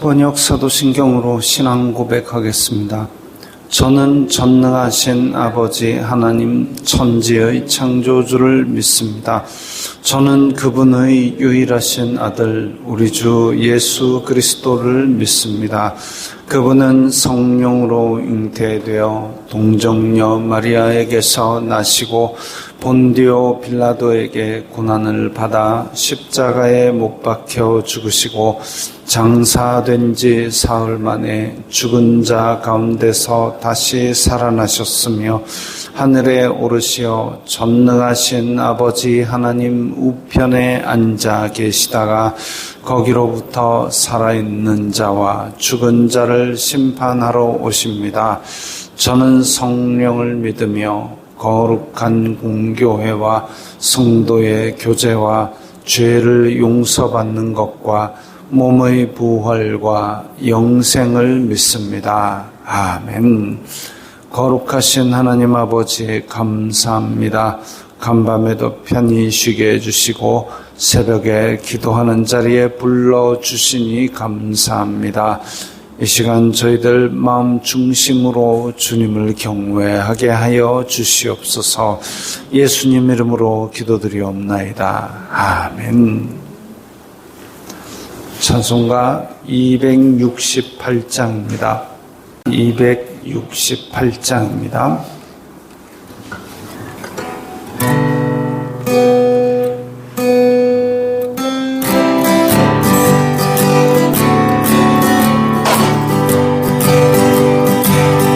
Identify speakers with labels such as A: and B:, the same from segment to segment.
A: 번역 사도신경으로 신앙 고백하겠습니다. 저는 전능하신 아버지 하나님 천지의 창조주를 믿습니다. 저는 그분의 유일하신 아들 우리 주 예수 그리스도를 믿습니다. 그분은 성령으로 잉태되어 동정녀 마리아에게서 나시고 본디오 빌라도에게 고난을 받아 십자가에 못 박혀 죽으시고 장사된 지 사흘 만에 죽은 자 가운데서 다시 살아나셨으며 하늘에 오르시어 전능하신 아버지 하나님 우편에 앉아 계시다가 거기로부터 살아있는 자와 죽은 자를 심판하러 오십니다. 저는 성령을 믿으며 거룩한 공교회와 성도의 교제와 죄를 용서받는 것과 몸의 부활과 영생을 믿습니다. 아멘. 거룩하신 하나님 아버지 감사합니다. 간밤에도 편히 쉬게 해주시고 새벽에 기도하는 자리에 불러주시니 감사합니다. 이 시간 저희들 마음 중심으로 주님을 경외하게 하여 주시옵소서. 예수님 이름으로 기도드리옵나이다. 아멘. 찬송가 268장입니다. 268장입니다.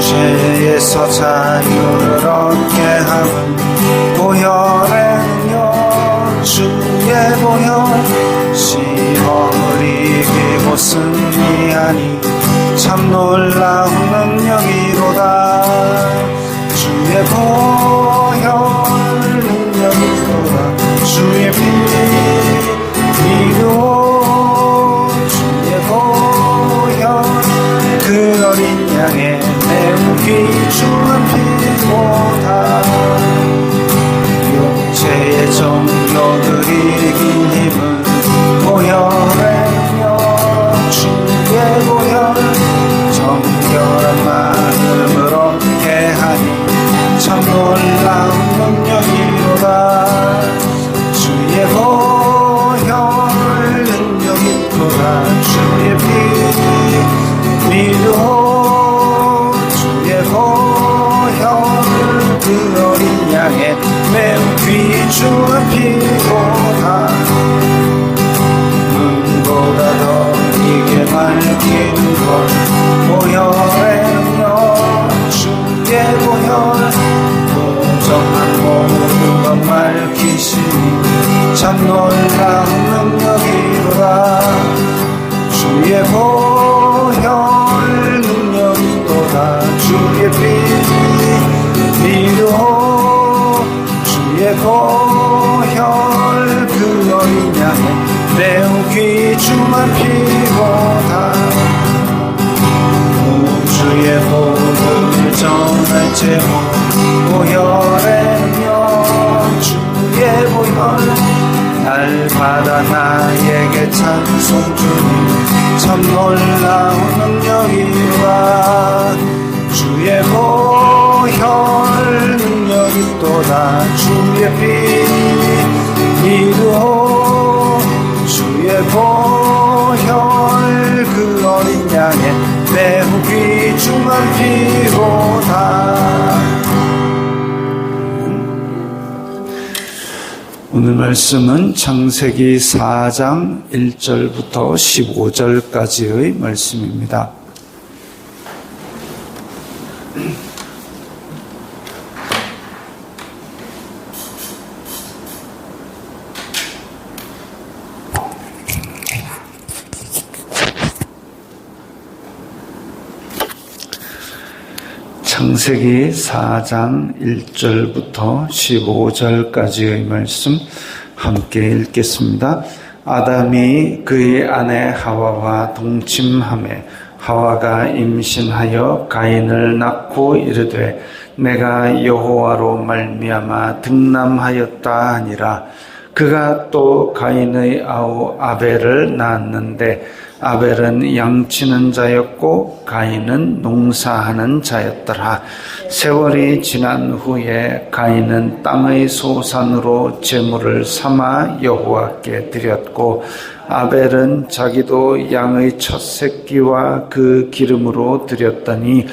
B: 죄에서 자유를 얻게 함은 보혈의 능력 주의 보혈 시험을 이기고 승리하니 참 놀라운 능력이로다. 주의 보혈 능력이로다. 주의 피 믿어 주의 보혈 그 어린 양의 매우 귀중한 피보다 육체의 정욕을 이긴 힘은 보혈의 능력 주의 보혈 정결한 마음을 얻게 하니 참 놀라운 능력이로다. 주의 보혈 능력이로다. 주의 피 믿어 주의 보혈 그 어린 양의 매우 귀중한 피보다 눈보다 더 이게 밝히는 것 보혈의 능력 주의 보혈 부정한 모든 것 밝히시니 참 놀라운 능력이로다. 주의 보혈 능력이로다. 주의 피 믿어 주의 보혈 그 어린 양의 매우 귀중한 피보다 우주의 복음을 전할 제목 보혈의 능력 주의 보혈 날 받아 나에게 찬송 주니 참 놀라운 능력이로다. 주의 보혈 능력이로다. 주의 피 믿어 주의 보혈 그 어린 양의 매우 귀중한 피보다.
A: 오늘 말씀은 창세기 4장 1절부터 15절까지의 말씀입니다. 창세기 4장 1절부터 15절까지의 말씀 함께 읽겠습니다. 아담이 그의 아내 하와와 동침하매 하와가 임신하여 가인을 낳고 이르되 내가 여호와로 말미암아 득남하였다 하니라. 그가 또 가인의 아우 아벨을 낳았는데 아벨은 양치는 자였고 가인은 농사하는 자였더라. 세월이 지난 후에 가인은 땅의 소산으로 제물을 삼아 여호와께 드렸고 아벨은 자기도 양의 첫 새끼와 그 기름으로 드렸더니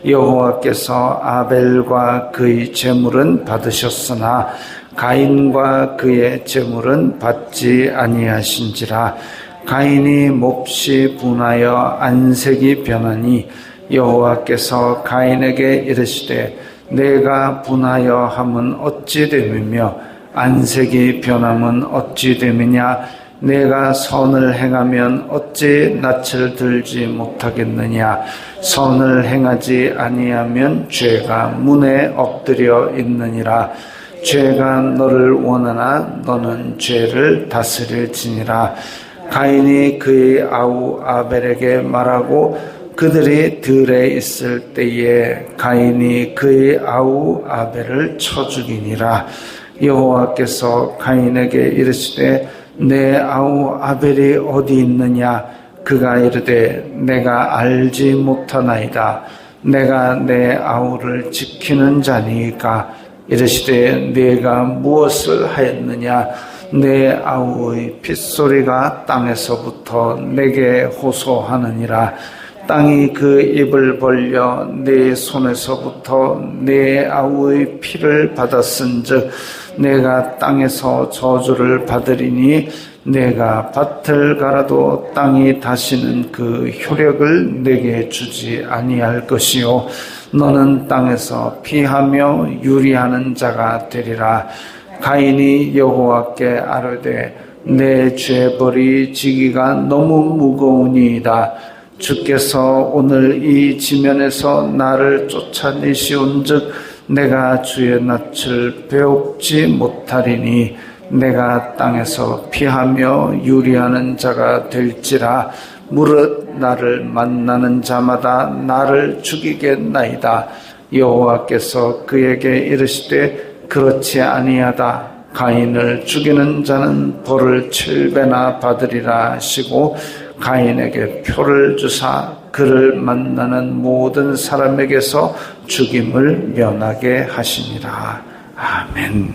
A: 여호와께서 아벨과 그의 제물은 받으셨으나 가인과 그의 제물은 받지 아니하신지라. 가인이 몹시 분하여 안색이 변하니 여호와께서 가인에게 이르시되 내가 분하여 함은 어찌 됨이며 안색이 변함은 어찌 됨이냐. 내가 선을 행하면 어찌 낯을 들지 못하겠느냐. 선을 행하지 아니하면 죄가 문에 엎드려 있느니라. 죄가 너를 원하나 너는 죄를 다스릴지니라. 가인이 그의 아우 아벨에게 말하고 그들이 들에 있을 때에 가인이 그의 아우 아벨을 쳐 죽이니라. 여호와께서 가인에게 이르시되 내 아우 아벨이 어디 있느냐. 그가 이르되 내가 알지 못하나이다. 내가 내 아우를 지키는 자니까. 이르시되 네가 무엇을 하였느냐. 내 아우의 핏소리가 땅에서부터 내게 호소하느니라. 땅이 그 입을 벌려 내 손에서부터 내 아우의 피를 받았은즉 내가 땅에서 저주를 받으리니 내가 밭을 갈아도 땅이 다시는 그 효력을 내게 주지 아니할 것이요 너는 땅에서 피하며 유리하는 자가 되리라. 가인이 여호와께 아뢰되 내 죄벌이 지기가 너무 무거우니이다. 주께서 오늘 이 지면에서 나를 쫓아내시온즉 내가 주의 낯을 배웁지 못하리니 내가 땅에서 피하며 유리하는 자가 될지라. 무릇 나를 만나는 자마다 나를 죽이겠나이다. 여호와께서 그에게 이르시되 그렇지 아니하다. 가인을 죽이는 자는 벌을 7배나 받으리라 하시고 가인에게 표를 주사 그를 만나는 모든 사람에게서 죽임을 면하게 하시니라. 아멘.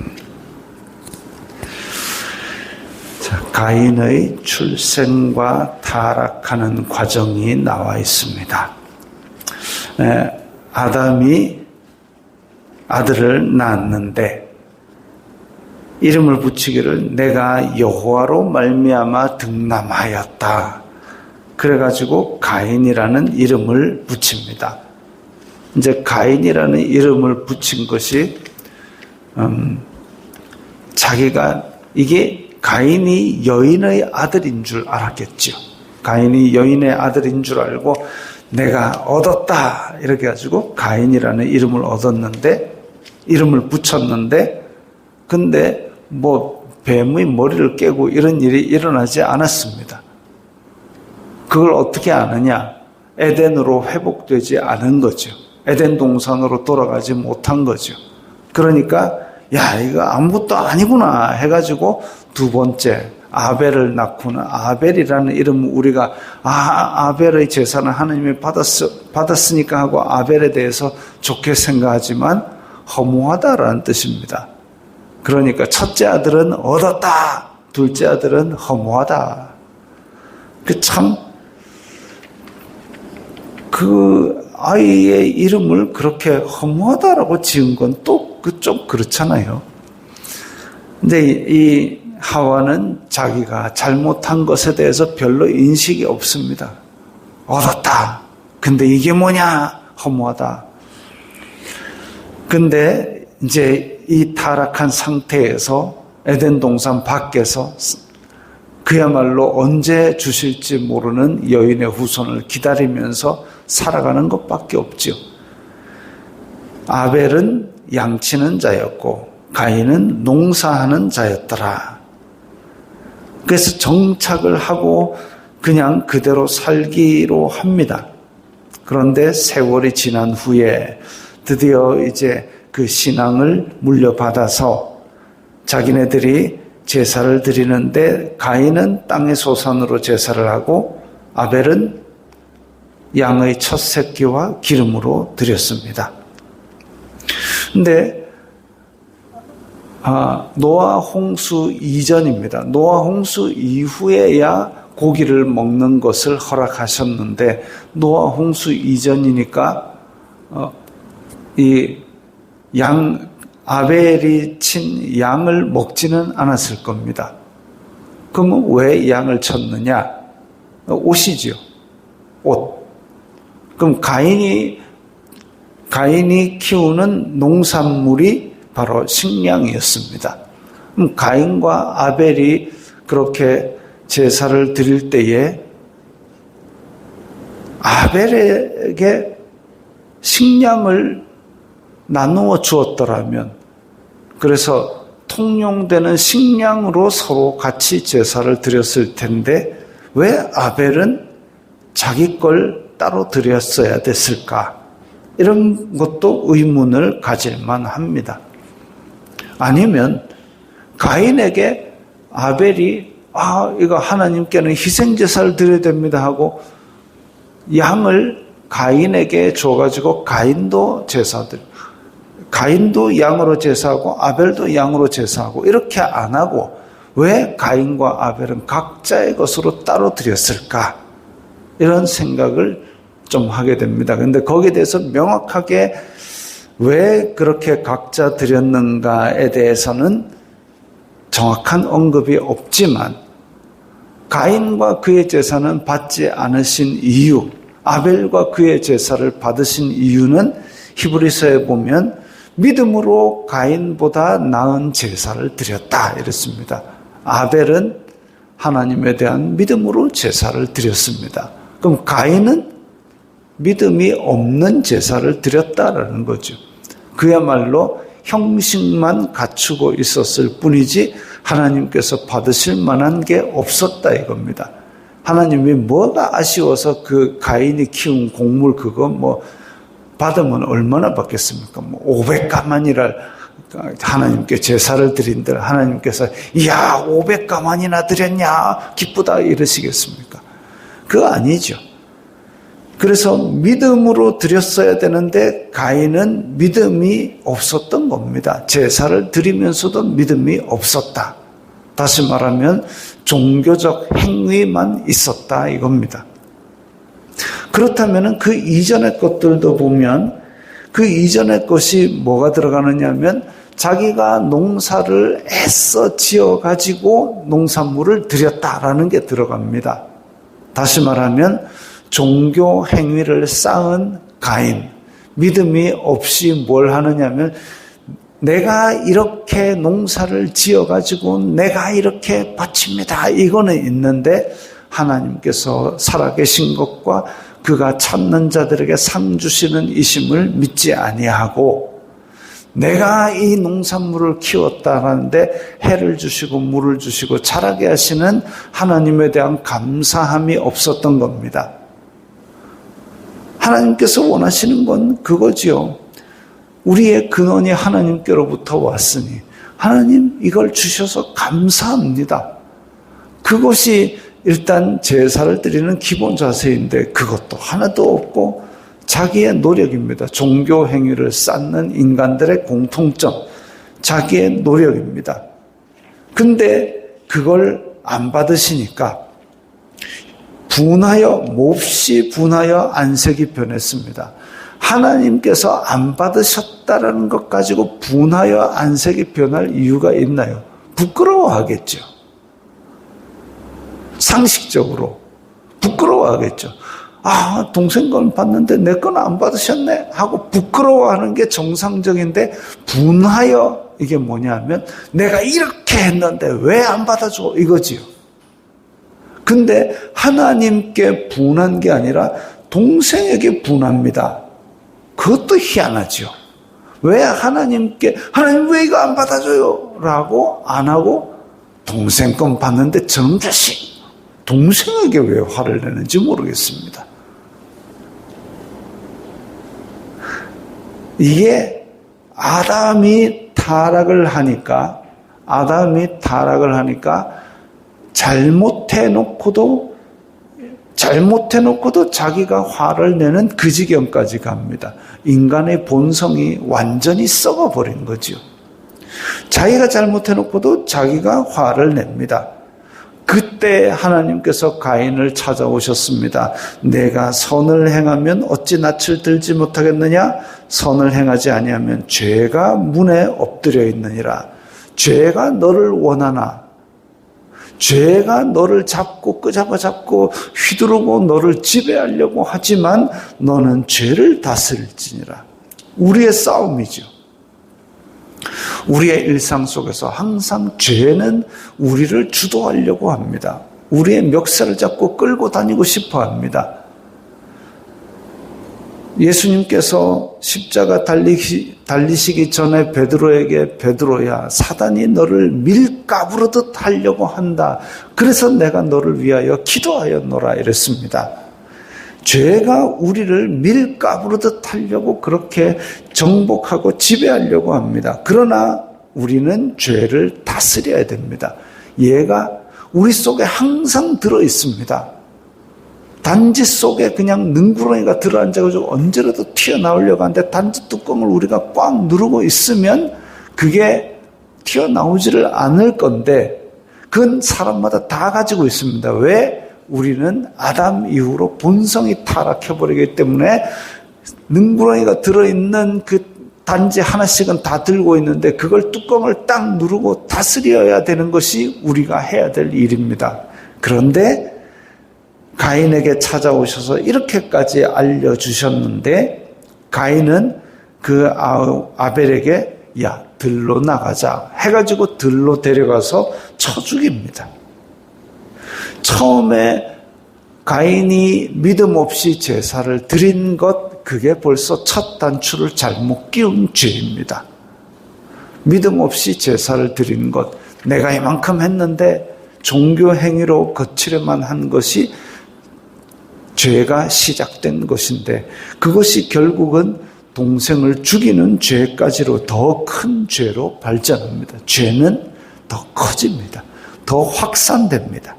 A: 자, 가인의 출생과 타락하는 과정이 나와 있습니다. 아담이 아들을 낳았는데 이름을 붙이기를 내가 여호와로 말미암아 득남하였다. 그래가지고 가인이라는 이름을 붙입니다. 이제 가인이라는 이름을 붙인 것이 자기가 이게 가인이 여인의 아들인 줄 알았겠죠. 가인이 여인의 아들인 줄 알고 내가 얻었다 이렇게 가지고 가인이라는 이름을 얻었는데 이름을 붙였는데 근데 뱀의 머리를 깨고 이런 일이 일어나지 않았습니다. 그걸 어떻게 아느냐? 에덴으로 회복되지 않은 거죠. 에덴 동산으로 돌아가지 못한 거죠. 그러니까 야 이거 아무것도 아니구나 해가지고 두 번째 아벨을 낳고는 아벨이라는 이름은 우리가 아벨의 제사는 하나님이 받았으니까 하고 아벨에 대해서 좋게 생각하지만 허무하다라는 뜻입니다. 그러니까 첫째 아들은 얻었다. 둘째 아들은 허무하다. 그 아이의 이름을 그렇게 허무하다라고 지은 건 또 좀 그렇잖아요. 근데 이 하와는 자기가 잘못한 것에 대해서 별로 인식이 없습니다. 얻었다. 근데 이게 뭐냐? 허무하다. 근데 이제 이 타락한 상태에서 에덴 동산 밖에서 그야말로 언제 주실지 모르는 여인의 후손을 기다리면서 살아가는 것밖에 없죠. 아벨은 양치는 자였고 가인은 농사하는 자였더라. 그래서 정착을 하고 그냥 그대로 살기로 합니다. 그런데 세월이 지난 후에 드디어 이제 그 신앙을 물려받아서 자기네들이 제사를 드리는데 가인은 땅의 소산으로 제사를 하고 아벨은 양의 첫 새끼와 기름으로 드렸습니다. 근데 노아 홍수 이전입니다. 노아 홍수 이후에야 고기를 먹는 것을 허락하셨는데 노아 홍수 이전이니까 이 아벨이 친 양을 먹지는 않았을 겁니다. 그러면 왜 양을 쳤느냐? 옷이지요. 옷. 그럼 가인이 키우는 농산물이 바로 식량이었습니다. 그럼 가인과 아벨이 그렇게 제사를 드릴 때에 아벨에게 식량을 나누어 주었더라면, 그래서 통용되는 식량으로 서로 같이 제사를 드렸을 텐데 왜 아벨은 자기 걸 따로 드렸어야 됐을까? 이런 것도 의문을 가질만 합니다. 아니면 가인에게 아벨이 이거 하나님께는 희생제사를 드려야 됩니다 하고 양을 가인에게 줘가지고 가인도 양으로 제사하고 아벨도 양으로 제사하고 이렇게 안 하고 왜 가인과 아벨은 각자의 것으로 따로 드렸을까? 이런 생각을 좀 하게 됩니다. 그런데 거기에 대해서 명확하게 왜 그렇게 각자 드렸는가에 대해서는 정확한 언급이 없지만 가인과 그의 제사는 받지 않으신 이유, 아벨과 그의 제사를 받으신 이유는 히브리서에 보면 믿음으로 가인보다 나은 제사를 드렸다 이랬습니다. 아벨은 하나님에 대한 믿음으로 제사를 드렸습니다. 그럼 가인은 믿음이 없는 제사를 드렸다라는 거죠. 그야말로 형식만 갖추고 있었을 뿐이지 하나님께서 받으실 만한 게 없었다 이겁니다. 하나님이 뭐가 아쉬워서 그 가인이 키운 곡물 그거 받으면 얼마나 받겠습니까? 500가만이라 하나님께 제사를 드린들 하나님께서 500가만이나 드렸냐 기쁘다 이러시겠습니까? 그거 아니죠. 그래서 믿음으로 드렸어야 되는데 가인은 믿음이 없었던 겁니다. 제사를 드리면서도 믿음이 없었다. 다시 말하면 종교적 행위만 있었다 이겁니다. 그렇다면 그 이전의 것들도 보면 그 이전의 것이 뭐가 들어가느냐 하면 자기가 농사를 애써 지어가지고 농산물을 드렸다라는 게 들어갑니다. 다시 말하면 종교 행위를 쌓은 가인, 믿음이 없이 뭘 하느냐면 내가 이렇게 농사를 지어가지고 내가 이렇게 바칩니다. 이거는 있는데 하나님께서 살아계신 것과 그가 찾는 자들에게 상 주시는 이심을 믿지 아니하고 내가 이 농산물을 키웠다라는데 해를 주시고 물을 주시고 자라게 하시는 하나님에 대한 감사함이 없었던 겁니다. 하나님께서 원하시는 건 그거지요. 우리의 근원이 하나님께로부터 왔으니 하나님 이걸 주셔서 감사합니다. 그것이 일단 제사를 드리는 기본 자세인데 그것도 하나도 없고 자기의 노력입니다. 종교 행위를 쌓는 인간들의 공통점, 자기의 노력입니다. 근데 그걸 안 받으시니까 몹시 분하여 안색이 변했습니다. 하나님께서 안 받으셨다라는 것 가지고 분하여 안색이 변할 이유가 있나요? 부끄러워하겠죠. 상식적으로 부끄러워하겠죠. 동생 건 받는데 내 건 안 받으셨네 하고 부끄러워하는 게 정상적인데 분하여 이게 뭐냐면 내가 이렇게 했는데 왜 안 받아줘 이거지요. 근데 하나님께 분한 게 아니라 동생에게 분합니다. 그것도 희한하죠. 왜 하나님 왜 이거 안 받아줘요? 라고 안 하고 동생 건 받는데 저놈 자식 동생에게 왜 화를 내는지 모르겠습니다. 이게 아담이 타락을 하니까 잘못해놓고도 잘못해놓고도 자기가 화를 내는 그 지경까지 갑니다. 인간의 본성이 완전히 썩어버린 거죠. 자기가 잘못해놓고도 자기가 화를 냅니다. 그때 하나님께서 가인을 찾아오셨습니다. 내가 선을 행하면 어찌 낯을 들지 못하겠느냐? 선을 행하지 아니하면 죄가 문에 엎드려 있느니라. 죄가 너를 원하나? 죄가 너를 잡고 끄잡아 잡고 휘두르고 너를 지배하려고 하지만 너는 죄를 다스릴지니라. 우리의 싸움이죠. 우리의 일상 속에서 항상 죄는 우리를 주도하려고 합니다. 우리의 멱살을 잡고 끌고 다니고 싶어 합니다. 예수님께서 십자가 달리시기 전에 베드로에게 베드로야 사단이 너를 밀가부르듯 하려고 한다. 그래서 내가 너를 위하여 기도하였노라 이랬습니다. 죄가 우리를 밀가부르듯 하려고 그렇게 정복하고 지배하려고 합니다. 그러나 우리는 죄를 다스려야 됩니다. 얘가 우리 속에 항상 들어 있습니다. 단지 속에 그냥 능구렁이가 들어앉아가지고 언제라도 튀어나오려고 하는데 단지 뚜껑을 우리가 꽉 누르고 있으면 그게 튀어나오지를 않을 건데 그건 사람마다 다 가지고 있습니다. 왜? 우리는 아담 이후로 본성이 타락해버리기 때문에 능구렁이가 들어있는 그 단지 하나씩은 다 들고 있는데 그걸 뚜껑을 딱 누르고 다스려야 되는 것이 우리가 해야 될 일입니다. 그런데 가인에게 찾아오셔서 이렇게까지 알려주셨는데 가인은 그 아벨에게 야 들로 나가자 해가지고 들로 데려가서 쳐 죽입니다. 처음에 가인이 믿음 없이 제사를 드린 것 그게 벌써 첫 단추를 잘못 끼운 죄입니다. 믿음 없이 제사를 드린 것 내가 이만큼 했는데 종교 행위로 거치려만 한 것이 죄가 시작된 것인데 그것이 결국은 동생을 죽이는 죄까지로 더 큰 죄로 발전합니다. 죄는 더 커집니다. 더 확산됩니다.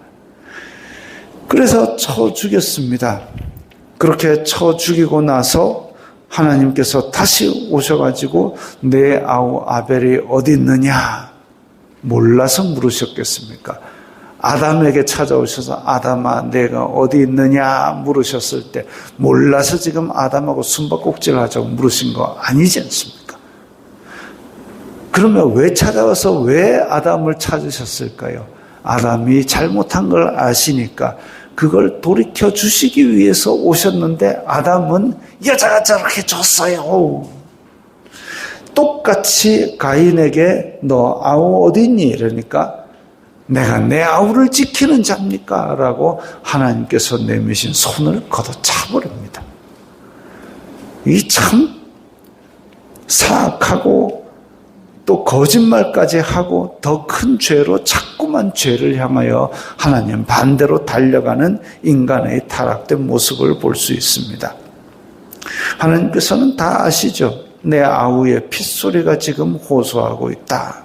A: 그래서 쳐 죽였습니다. 그렇게 쳐 죽이고 나서 하나님께서 다시 오셔가지고 내 아우 아벨이 어디 있느냐 몰라서 물으셨겠습니까? 아담에게 찾아오셔서 아담아 내가 어디 있느냐 물으셨을 때 몰라서 지금 아담하고 숨바꼭질 하자고 물으신 거 아니지 않습니까? 그러면 왜 찾아와서 왜 아담을 찾으셨을까요? 아담이 잘못한 걸 아시니까 그걸 돌이켜 주시기 위해서 오셨는데 아담은 여자가 저렇게 줬어요. 똑같이 가인에게 너 아우 어디 있니? 이러니까 내가 내 아우를 지키는 자입니까? 라고 하나님께서 내미신 손을 걷어차버립니다. 이 참 사악하고 또 거짓말까지 하고 더 큰 죄로 자꾸만 죄를 향하여 하나님 반대로 달려가는 인간의 타락된 모습을 볼 수 있습니다. 하나님께서는 다 아시죠? 내 아우의 핏소리가 지금 호소하고 있다.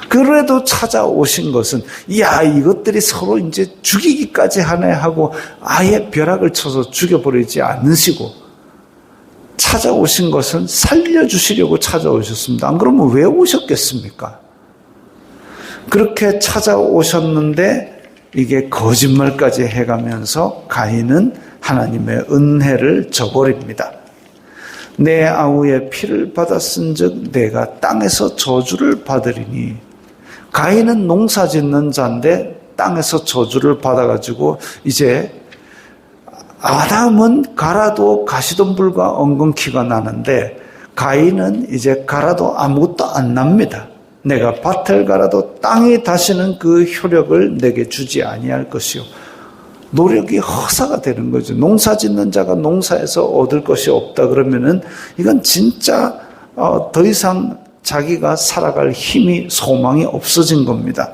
A: 그래도 찾아오신 것은 야 이것들이 서로 이제 죽이기까지 하네 하고 아예 벼락을 쳐서 죽여버리지 않으시고 찾아오신 것은 살려주시려고 찾아오셨습니다. 안 그러면 왜 오셨겠습니까? 그렇게 찾아오셨는데 이게 거짓말까지 해가면서 가인은 하나님의 은혜를 저버립니다. 내 아우의 피를 받았은즉 내가 땅에서 저주를 받으리니 가인은 농사 짓는 자인데 땅에서 저주를 받아가지고 이제 아담은 갈아도 가시덤불과 엉겅퀴가 나는데 가인은 이제 갈아도 아무것도 안 납니다. 내가 밭을 갈아도 땅이 다시는 그 효력을 내게 주지 아니할 것이요. 노력이 허사가 되는 거죠. 농사 짓는 자가 농사에서 얻을 것이 없다 그러면은 이건 진짜 더 이상 자기가 살아갈 힘이 소망이 없어진 겁니다.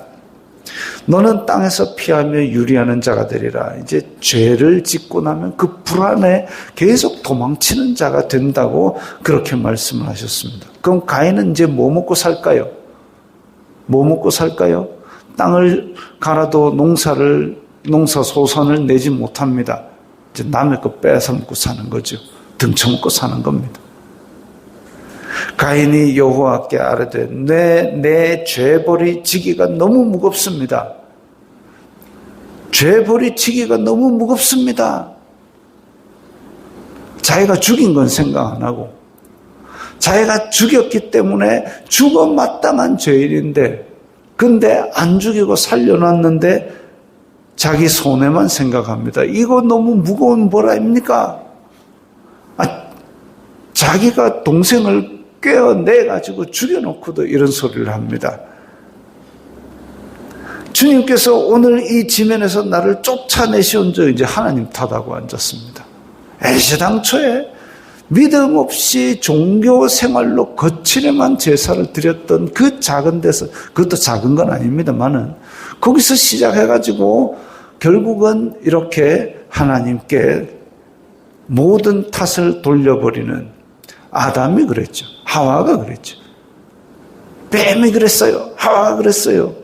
A: 너는 땅에서 피하며 유리하는 자가 되리라. 이제 죄를 짓고 나면 그 불안에 계속 도망치는 자가 된다고 그렇게 말씀을 하셨습니다. 그럼 가인은 이제 뭐 먹고 살까요? 뭐 먹고 살까요? 땅을 갈아도 농사를 농사 소산을 내지 못합니다. 이제 남의 거 뺏어 먹고 사는 거죠. 등쳐먹고 사는 겁니다. 가인이 여호와께 아뢰되 내 죄벌이 지기가 너무 무겁습니다. 죄벌이 지기가 너무 무겁습니다. 자기가 죽인 건 생각 안 하고 자기가 죽였기 때문에 죽어 마땅한 죄인인데 근데 안 죽이고 살려놨는데 자기 손해만 생각합니다. 이거 너무 무거운 벌 아닙니까? 자기가 동생을 꿰어내가지고 죽여놓고도 이런 소리를 합니다. 주님께서 오늘 이 지면에서 나를 쫓아내시온 저 이제 하나님 탓하고 앉았습니다. 애시당초에 믿음 없이 종교 생활로 거칠에만 제사를 드렸던 그 작은 데서, 그것도 작은 건 아닙니다만은 거기서 시작해가지고 결국은 이렇게 하나님께 모든 탓을 돌려버리는 아담이 그랬죠. 하와가 그랬죠. 뱀이 그랬어요. 하와가 그랬어요.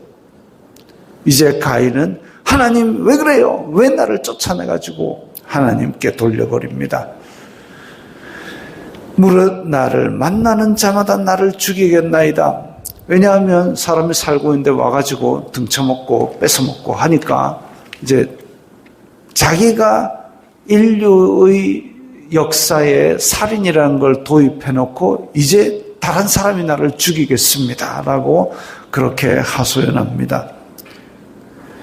A: 이제 가인은 하나님 왜 그래요? 왜 나를 쫓아내가지고 하나님께 돌려버립니다. 무릇 나를 만나는 자마다 나를 죽이겠나이다. 왜냐하면 사람이 살고 있는데 와가지고 등쳐먹고 뺏어먹고 하니까 이제 자기가 인류의 역사에 살인이라는 걸 도입해놓고 이제 다른 사람이 나를 죽이겠습니다 라고 그렇게 하소연합니다.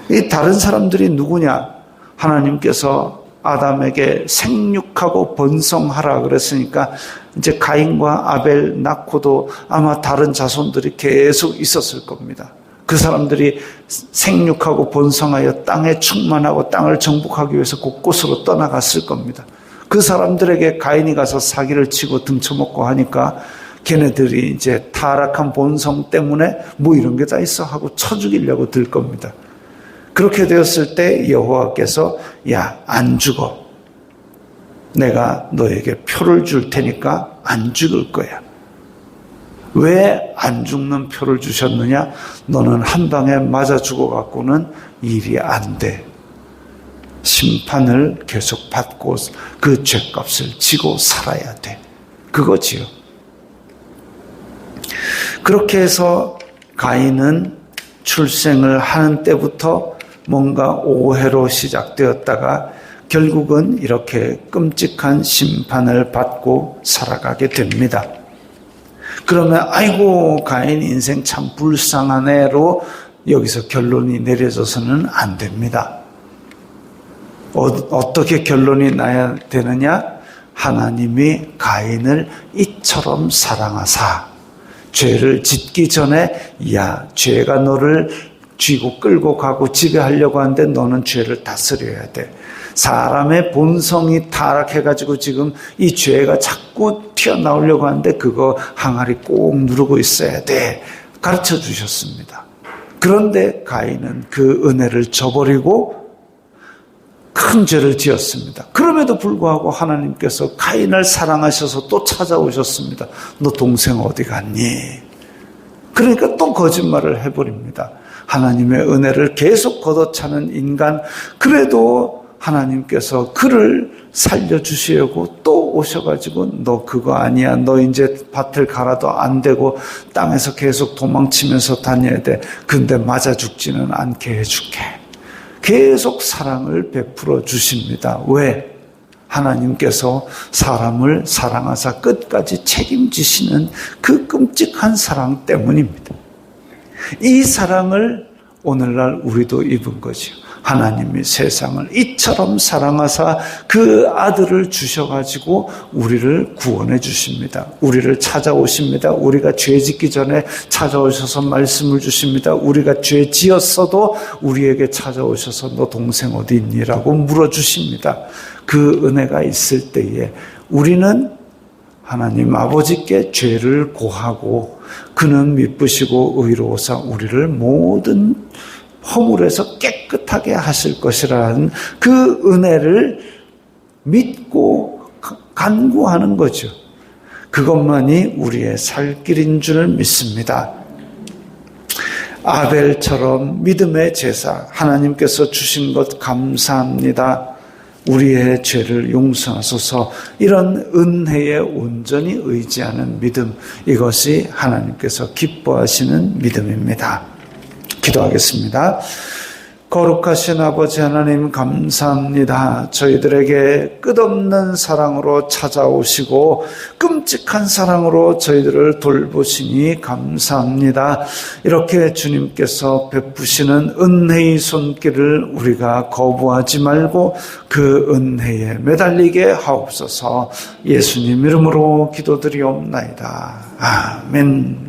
A: 이 다른 사람들이 누구냐? 하나님께서 아담에게 생육하고 번성하라 그랬으니까 이제 가인과 아벨 낳고도 아마 다른 자손들이 계속 있었을 겁니다. 그 사람들이 생육하고 번성하여 땅에 충만하고 땅을 정복하기 위해서 곳곳으로 떠나갔을 겁니다. 그 사람들에게 가인이 가서 사기를 치고 등쳐먹고 하니까 걔네들이 이제 타락한 본성 때문에 뭐 이런 게 다 있어 하고 쳐 죽이려고 들 겁니다. 그렇게 되었을 때 여호와께서 야, 안 죽어. 내가 너에게 표를 줄 테니까 안 죽을 거야. 왜 안 죽는 표를 주셨느냐? 너는 한 방에 맞아 죽어갖고는 일이 안 돼. 심판을 계속 받고 그 죄값을 지고 살아야 돼. 그거지요. 그렇게 해서 가인은 출생을 하는 때부터 뭔가 오해로 시작되었다가 결국은 이렇게 끔찍한 심판을 받고 살아가게 됩니다. 그러면 아이고 가인 인생 참 불쌍하네로 여기서 결론이 내려져서는 안 됩니다. 어떻게 결론이 나야 되느냐? 하나님이 가인을 이처럼 사랑하사 죄를 짓기 전에 야, 죄가 너를 쥐고 끌고 가고 지배하려고 하는데 너는 죄를 다스려야 돼. 사람의 본성이 타락해가지고 지금 이 죄가 자꾸 튀어나오려고 하는데 그거 항아리 꼭 누르고 있어야 돼. 가르쳐 주셨습니다. 그런데 가인은 그 은혜를 저버리고 큰 죄를 지었습니다. 그럼에도 불구하고 하나님께서 가인을 사랑하셔서 또 찾아오셨습니다. 너 동생 어디 갔니? 그러니까 또 거짓말을 해버립니다. 하나님의 은혜를 계속 걷어차는 인간, 그래도 하나님께서 그를 살려주시려고 또 오셔가지고 너 그거 아니야. 너 이제 밭을 갈아도 안 되고 땅에서 계속 도망치면서 다녀야 돼. 근데 맞아 죽지는 않게 해줄게. 계속 사랑을 베풀어 주십니다. 왜? 하나님께서 사람을 사랑하사 끝까지 책임지시는 그 끔찍한 사랑 때문입니다. 이 사랑을 오늘날 우리도 입은 거죠. 하나님이 세상을 이처럼 사랑하사 그 아들을 주셔가지고 우리를 구원해 주십니다. 우리를 찾아오십니다. 우리가 죄 짓기 전에 찾아오셔서 말씀을 주십니다. 우리가 죄 지었어도 우리에게 찾아오셔서 너 동생 어디 있니? 라고 물어주십니다. 그 은혜가 있을 때에 우리는 하나님 아버지께 죄를 고하고 그는 미쁘시고 의로우사 우리를 모든 허물에서 깨끗하게 하실 것이라는 그 은혜를 믿고 간구하는 거죠. 그것만이 우리의 살 길인 줄 믿습니다. 아벨처럼 믿음의 제사, 하나님께서 주신 것 감사합니다. 우리의 죄를 용서하소서. 이런 은혜에 온전히 의지하는 믿음, 이것이 하나님께서 기뻐하시는 믿음입니다. 기도하겠습니다. 거룩하신 아버지 하나님, 감사합니다. 저희들에게 끝없는 사랑으로 찾아오시고 끔찍한 사랑으로 저희들을 돌보시니 감사합니다. 이렇게 주님께서 베푸시는 은혜의 손길을 우리가 거부하지 말고 그 은혜에 매달리게 하옵소서. 예수님 이름으로 기도드리옵나이다. 아멘.